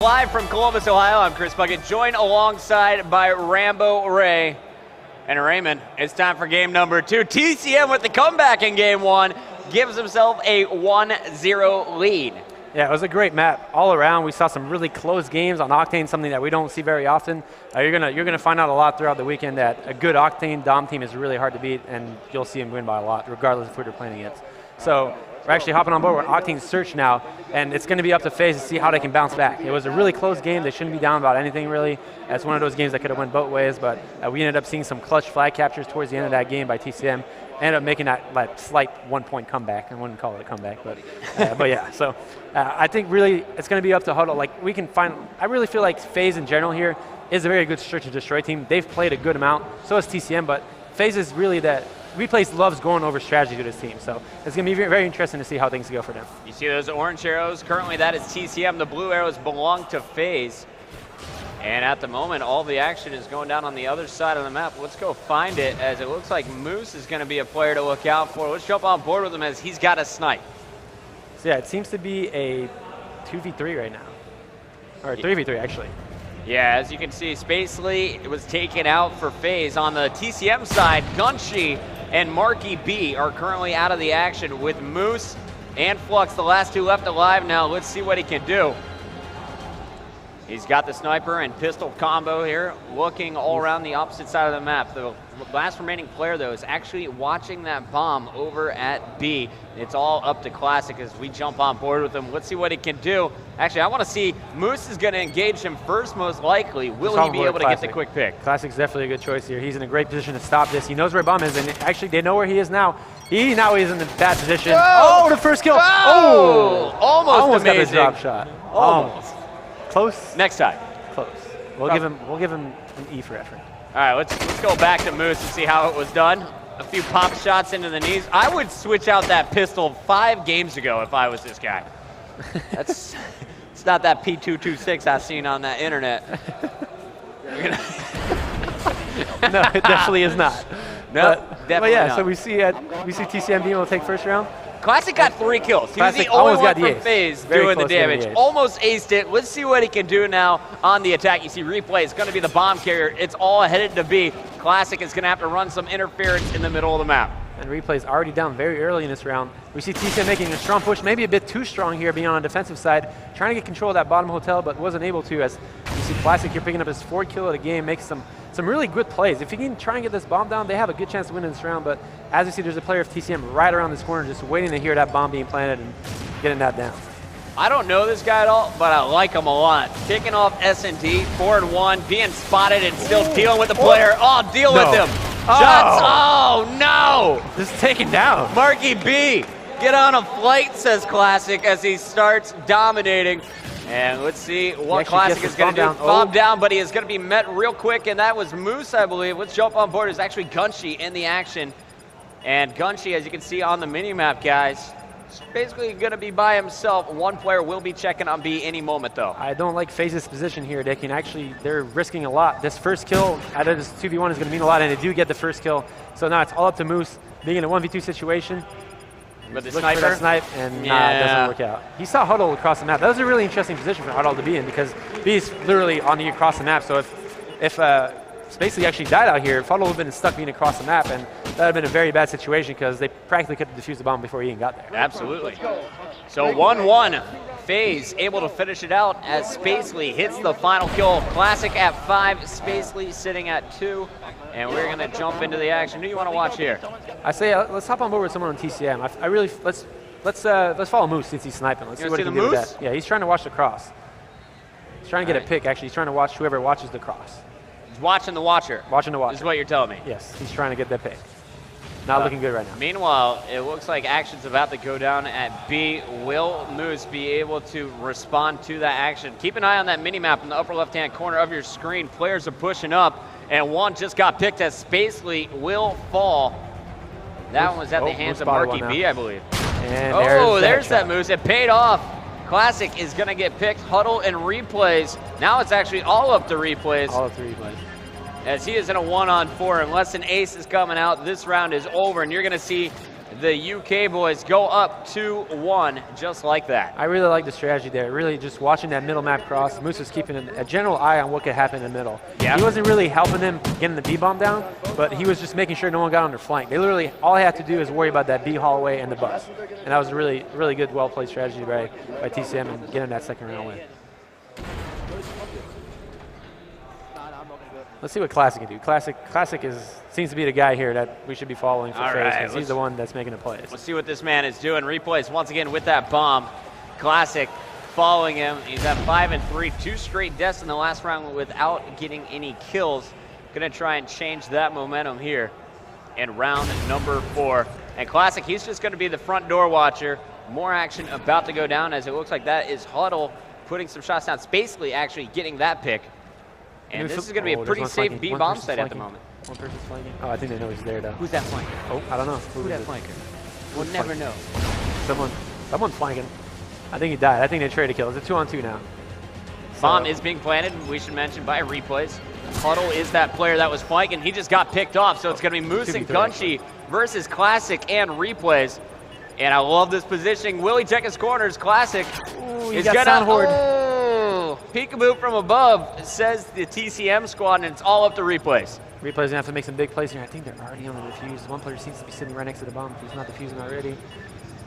Live from Columbus, Ohio, I'm Chris Bucket, joined alongside by Rambo Ray. And Raymond, it's time for game number 2. TCM with the comeback in game 1 gives himself a 1-0 lead. Yeah, it was a great map all around. We saw some really close games on Octane, something that we don't see very often. You're gonna find out a lot throughout the weekend that a good Octane Dom team is really hard to beat, and you'll see them win by a lot, regardless of who they're playing against. So we're actually hopping on board with Octane's search now, and it's going to be up to FaZe to see how they can bounce back. It was a really close game. They shouldn't be down about anything, really. It's one of those games that could have went both ways, but we ended up seeing some clutch flag captures towards the end of that game by TCM. Ended up making that slight 1-point comeback. I wouldn't call it a comeback, but yeah. So I think really it's going to be up to Huddle. Like we can find. I really feel like FaZe in general here is a very good search and destroy team. They've played a good amount. So has TCM, but FaZe is really that. Replays loves going over strategy to this team, so it's going to be very interesting to see how things go for them. You see those orange arrows? Currently that is TCM. The blue arrows belong to FaZe. And at the moment, all the action is going down on the other side of the map. Let's go find it, as it looks like Moose is going to be a player to look out for. Let's jump on board with him as he's got a snipe. So yeah, it seems to be a 2v3 right now. Or 3v3, actually. Yeah, as you can see, Spacely was taken out for FaZe. On the TCM side, Gunshi and Marky B are currently out of the action with Moose and Flux, the last two left alive now. Let's see what he can do. He's got the sniper and pistol combo here, looking all around the opposite side of the map. The last remaining player, though, is actually watching that bomb over at B. It's all up to Classic as we jump on board with him. Let's see what he can do. Actually, I want to see, Moose is going to engage him first, most likely. Will he be able to get the quick pick? Classic's definitely a good choice here. He's in a great position to stop this. He knows where bomb is, and actually they know where he is now. He now is in a bad position. Oh, the first kill. Oh, almost amazing. Got the drop shot. Almost. Close. Next time. Close. We'll give him an E for effort. All right, let's go back to Moose and see how it was done. A few pop shots into the knees. I would switch out that pistol 5 games ago if I was this guy. It's not that P226 I've seen on that internet. No, it definitely is not. No, definitely but yeah, not. So we see TCM being able to take first round. Classic got 3 kills. He was Classic the only one got from FaZe doing the damage. Almost aced it. Let's see what he can do now on the attack. You see Replay is going to be the bomb carrier. It's all headed to B. Classic is going to have to run some interference in the middle of the map. And Replay's already down very early in this round. We see TCM making a strong push, maybe a bit too strong here, being on the defensive side, trying to get control of that bottom hotel, but wasn't able to, as you see Classic here picking up his 4th kill of the game, makes some really good plays. If he can try and get this bomb down, they have a good chance to win in this round, but as you see, there's a player of TCM right around this corner just waiting to hear that bomb being planted and getting that down. I don't know this guy at all, but I like him a lot. Kicking off S&D, 4-1, being spotted and still dealing with the player. Oh, deal with him. Shots, oh no! Just taken down. Marky B, get on a flight, says Classic, as he starts dominating. And let's see what Classic is going to do. Bomb down, but he is going to be met real quick, and that was Moose, I believe. Let's jump on board. It's actually Gunshi in the action. And Gunshi, as you can see on the mini-map, guys, is basically going to be by himself. One player will be checking on B any moment, though. I don't like FaZe's position here. They're risking a lot. This first kill out of this 2v1 is going to mean a lot, and they do get the first kill. So now it's all up to Moose being in a 1v2 situation. With the sniper. For that snipe, and it doesn't work out. He saw Huddle across the map. That was a really interesting position for Huddle to be in because B is literally on the across the map. So if Spacely actually died out here, if Huddle would have been stuck being across the map, and that would have been a very bad situation because they practically could have defused the bomb before he even got there. Absolutely. So 1-1. FaZe able to finish it out as Spacely hits the final kill. Classic at 5, Spacely sitting at 2. And we're going to jump into the action. Who do you want to watch here? I say let's hop on board with someone on TCM. Let's follow Moose since he's sniping. Let's see what he can do with that. Yeah, he's trying to watch the cross. He's trying to get a pick, actually. He's trying to watch whoever watches the cross. He's watching the watcher. Watching the watcher. This is what you're telling me. Yes, he's trying to get that pick. Not looking good right now. Meanwhile, it looks like action's about to go down at B. Will Moose be able to respond to that action? Keep an eye on that mini-map in the upper left-hand corner of your screen. Players are pushing up, and one just got picked as Spacely will fall. That one was at the hands of Marky B, I believe. And there's that Moose. It paid off. Classic is going to get picked. Huddle and Replays. Now it's actually all up to Replays. All up to Replays. As he is in a 1-on-4. Unless an ace is coming out, this round is over, and you're going to see the UK boys go up 2-1 just like that. I really like the strategy there. Really just watching that middle map cross. Moose was keeping a general eye on what could happen in the middle. Yeah. He wasn't really helping them getting the B bomb down, but he was just making sure no one got on their flank. They literally, all they had to do is worry about that B hallway and the bus. And that was a really, really good, well-played strategy by TCM and getting that second round win. Let's see what Classic can do. Classic seems to be the guy here that we should be following for FaZe, because he's the one that's making the plays. Let's see what this man is doing. Replays once again with that bomb. Classic following him. He's at 5 and 3, 2 straight deaths in the last round without getting any kills. Gonna try and change that momentum here in round number 4. And Classic, he's just gonna be the front door watcher. More action about to go down, as it looks like that is Huddle putting some shots down. Spacely actually getting that pick. And this is going to be a pretty safe B bomb site at the moment. One person's flanking. Oh, I think they know he's there, though. Who's that flanker? Oh, I don't know. Who's that flanker? We'll never know. Someone's flanking. I think he died. I think they traded kills. It's a 2-on-2 now. Bomb is being planted, we should mention, by Replays. Huddle is that player that was flanking. He just got picked off, so it's going to be Moose and Gunshi versus Classic and Replays. And I love this positioning. Willie check his corners. Classic is going to... Peekaboo from above, says the TCM squad, and it's all up to Replays. Replays going to have to make some big plays here. I think they're already on the defuse. One player seems to be sitting right next to the bomb if he's not defusing already.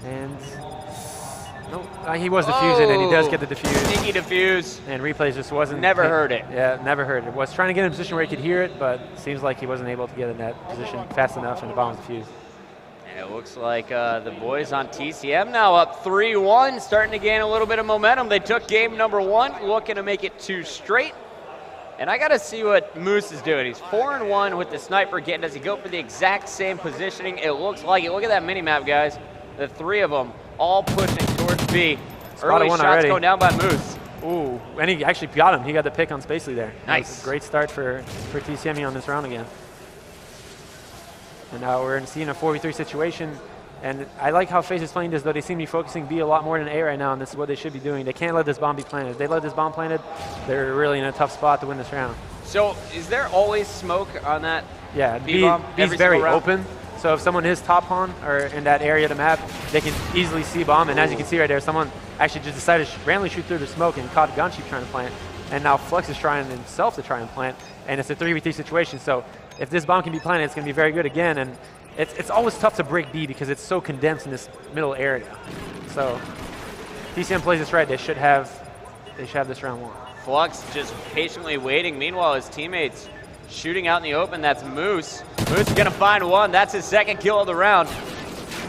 And no, he was defusing, and he does get the defuse. Sneaky defuse. And Replays just wasn't. Never heard it. Yeah, never heard it. Was trying to get in a position where he could hear it, but it seems like he wasn't able to get in that position fast enough, and the bomb was defused. It looks like the boys on TCM now up 3-1, starting to gain a little bit of momentum. They took game number 1, looking to make it 2 straight. And I got to see what Moose is doing. He's 4-1 with the sniper. Does he go for the exact same positioning? It looks like it. Look at that mini-map, guys. The 3 of them all pushing towards B. Early shots already going down by Moose. Ooh, and he actually got him. He got the pick on Spacely there. Nice. Great start for TCM on this round again. And now we're seeing a 4v3 situation. And I like how FaZe is playing this, though. They seem to be focusing B a lot more than A right now, and this is what they should be doing. They can't let this bomb be planted. If they let this bomb planted, they're really in a tough spot to win this round. So is there always smoke on that B bomb? B's very open. So if someone is top pawn or in that area of the map, they can easily see bomb. And as you can see right there, someone actually just decided to randomly shoot through the smoke and caught Gunshi trying to plant. And now Flux is trying himself to try and plant. And it's a 3v3 situation. So if this bomb can be planted, it's going to be very good again. And it's always tough to break B because it's so condensed in this middle area. So TCM plays this right. They should have this round won. Flux just patiently waiting. Meanwhile, his teammates shooting out in the open. That's Moose. Moose is going to find one. That's his second kill of the round.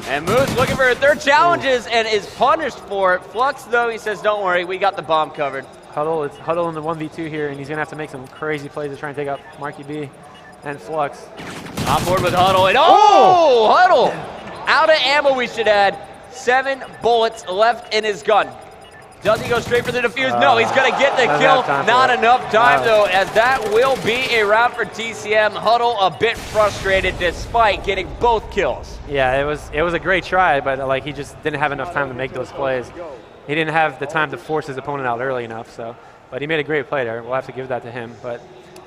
And Moose looking for third challenges and is punished for it. Flux, though, he says, don't worry, we got the bomb covered. It's Huddle in the 1v2 here, and he's going to have to make some crazy plays to try and take out Marky B and Flux. On board with Huddle. And Huddle! Out of ammo, we should add. 7 bullets left in his gun. Does he go straight for the defuse? No, he's going to get the kill. Not enough time, though, as that will be a round for TCM. Huddle a bit frustrated despite getting both kills. Yeah, it was a great try, but like he just didn't have enough time to make those plays. He didn't have the time to force his opponent out early enough, but he made a great play there. We'll have to give that to him. But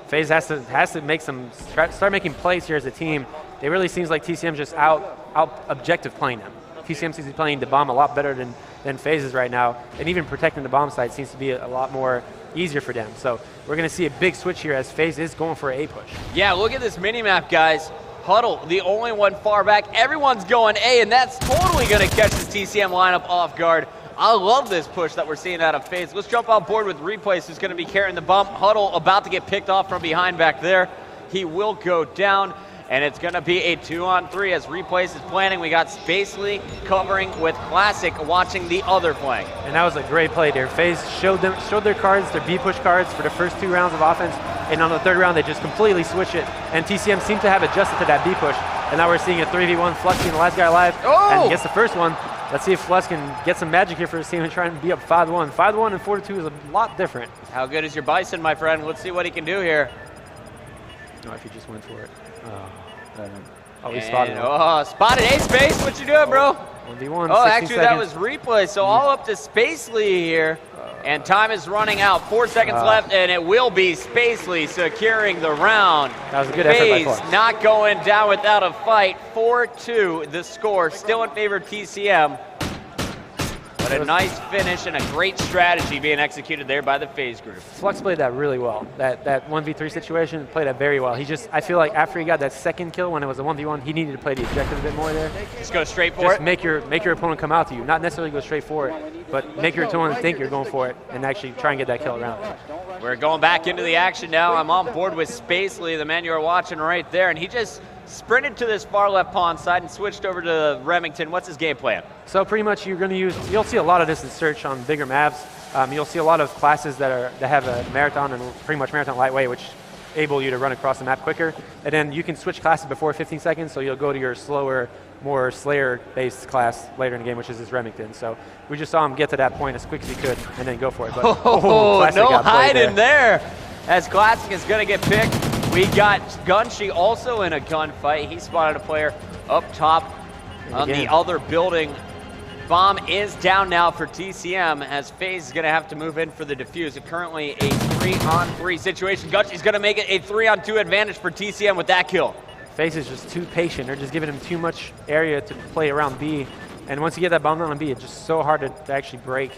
FaZe has to make start making plays here as a team. It really seems like TCM just out objective playing them. TCM seems to be playing the bomb a lot better than FaZe is right now, and even protecting the bomb site seems to be a lot more easier for them. So we're going to see a big switch here as FaZe is going for an A push. Yeah, look at this mini-map, guys. Huddle, the only one far back. Everyone's going A, and that's totally going to catch the TCM lineup off guard. I love this push that we're seeing out of FaZe. Let's jump on board with Replays, who's going to be carrying the bomb. Huddle about to get picked off from behind back there. He will go down, and it's going to be a 2-on-3 as Replays is planning. We got Spacely covering with Classic watching the other flank. And that was a great play there. FaZe showed their cards, their B push cards for the first 2 rounds of offense, and on the 3rd round they just completely switch it. And TCM seemed to have adjusted to that B push, and now we're seeing a 3v1. Flux being the last guy alive, and gets the first one. Let's see if Flux can get some magic here for his team and try and be up 5-1. 5-1 and 4-2 is a lot different. How good is your Bison, my friend? Let's see what he can do here. No, if he just went for it. He spotted him. Oh, spotted A Space. What you doing, bro? 1v1. Oh, actually, that was Replay. So all up to Spacely here. And time is running out. 4 seconds left, and it will be Spacely securing the round. That was a good effort by FaZe Flux. not going down without a fight. 4-2 the score, still in favor of TCM. But a nice finish and a great strategy being executed there by the FaZe group. Flux played that really well. That 1v3 situation, played that very well. I feel like after he got that second kill when it was a 1v1, he needed to play the objective a bit more there. Just go straight for it? Make your opponent come out to you. Not necessarily go straight for it, but make your opponent think you're going for it and actually try and get that kill around. We're going back into the action now. I'm on board with Spacely, the man you're watching right there, and he just sprinted to this far left pawn side and switched over to Remington. What's his game plan? So pretty much you'll see a lot of this in search on bigger maps. You'll see a lot of classes that have a marathon and pretty much marathon lightweight, which enable you to run across the map quicker. And then you can switch classes before 15 seconds, so you'll go to your slower, more Slayer-based class later in the game, which is this Remington. So we just saw him get to that point as quick as he could and then go for it. But, no hiding there as Classic is going to get picked. We got Gunshi also in a gunfight. He spotted a player up top on the other building. Bomb is down now for TCM as FaZe is going to have to move in for the defuse. Currently a 3-on-3 situation. Gunshi's going to make it a 3-on-2 advantage for TCM with that kill. FaZe is just too patient. They're just giving him too much area to play around B. And once you get that bomb down on B, it's just so hard to actually break.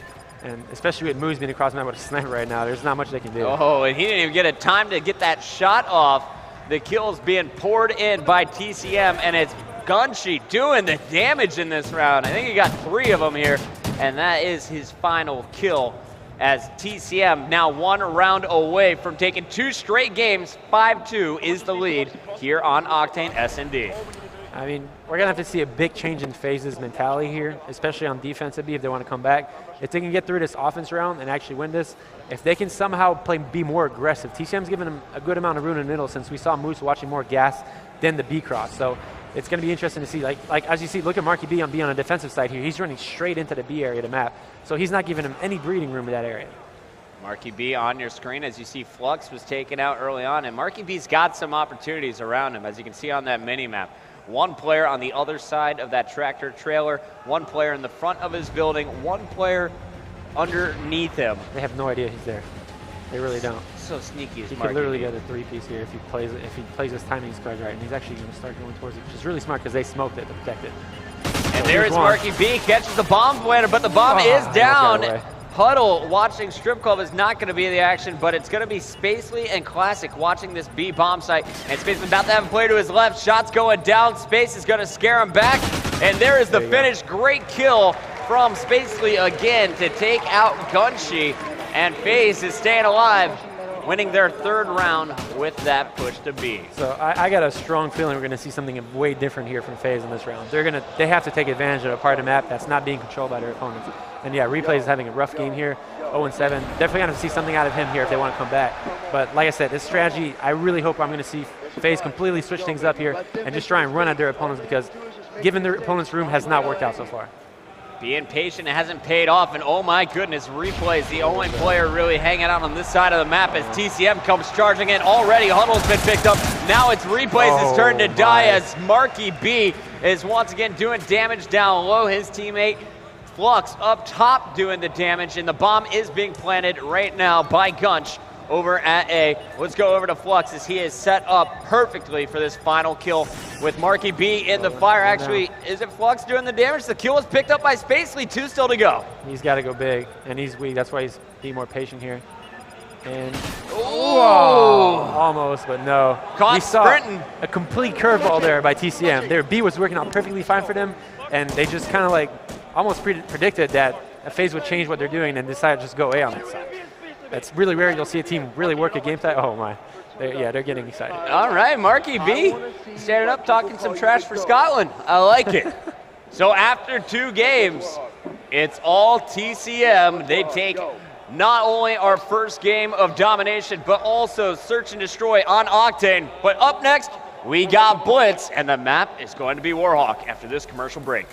And especially with Moose being across the map with a sniper right now, there's not much they can do. Oh, and he didn't even get a time to get that shot off. The kill's being poured in by TCM, and it's Gunshi doing the damage in this round. I think he got 3 of them here, and that is his final kill as TCM now 1 round away from taking 2 straight games. 5-2 is the lead here on Octane S&D. I mean, we're going to have to see a big change in FaZe's mentality here, especially on defensive B if they want to come back. If they can get through this offense round and actually win this, if they can somehow be more aggressive. TCM's given them a good amount of room in the middle since we saw Moose watching more gas than the B cross. So it's going to be interesting to see. Like as you see, look at Marky B on the defensive side here. He's running straight into the B area of the map. So he's not giving him any breathing room in that area. Marky B on your screen as you see Flux was taken out early on, and Marky B's got some opportunities around him as you can see on that mini map. 1 player on the other side of that tractor trailer, 1 player in the front of his building, 1 player underneath him. They have no idea he's there. They really don't. So sneaky is He Marky could literally B. get a 3-piece here if he plays his timings card right, and he's actually going to start going towards it, which is really smart because they smoked it to protect it. And there is Marky B, catches the bomb planter, but the bomb is down. Huddle watching Strip Club is not going to be in the action, but it's going to be Spacely and Classic watching this B bomb site. And Spacely about to have a player to his left. Shots going down. Space is going to scare him back. And there is the finish. Great kill from Spacely again to take out Gunshi. And FaZe is staying alive, winning their 3rd round with that push to B. So I got a strong feeling we're going to see something way different here from FaZe in this round. They have to take advantage of a part of the map that's not being controlled by their opponents. And yeah, Replays is having a rough game here, 0-7. Definitely going to see something out of him here if they want to come back. But like I said, this strategy, I really hope I'm going to see FaZe completely switch things up here and just try and run at their opponents because giving their opponents room has not worked out so far. Being patient, it hasn't paid off, and oh my goodness, Replays the only player really hanging out on this side of the map as TCM comes charging in. Already Huddle's been picked up. Now it's Replays' turn to die as Marky B is once again doing damage down low. His teammate Flux up top doing the damage, and the bomb is being planted right now by Gunsh over at A. Let's go over to Flux as he is set up perfectly for this final kill with Marky B in the fire. Actually, is it Flux doing the damage? The kill was picked up by Spacely, 2 still to go. He's got to go big, and he's weak. That's why he's being more patient here. And almost, but no. Caught sprinting. A complete curveball there by TCM. Their B was working out perfectly fine for them, and they just kind of like almost predicted that FaZe would change what they're doing and decided to just go A on that side. That's really rare. You'll see a team really work a game side. Oh my. They're getting excited. All right, Marky B standing up talking some trash for Scotland. I like it. So after 2 games, it's all TCM. They take not only our first game of domination, but also search and destroy on Octane. But up next, we got Blitz, and the map is going to be Warhawk after this commercial break.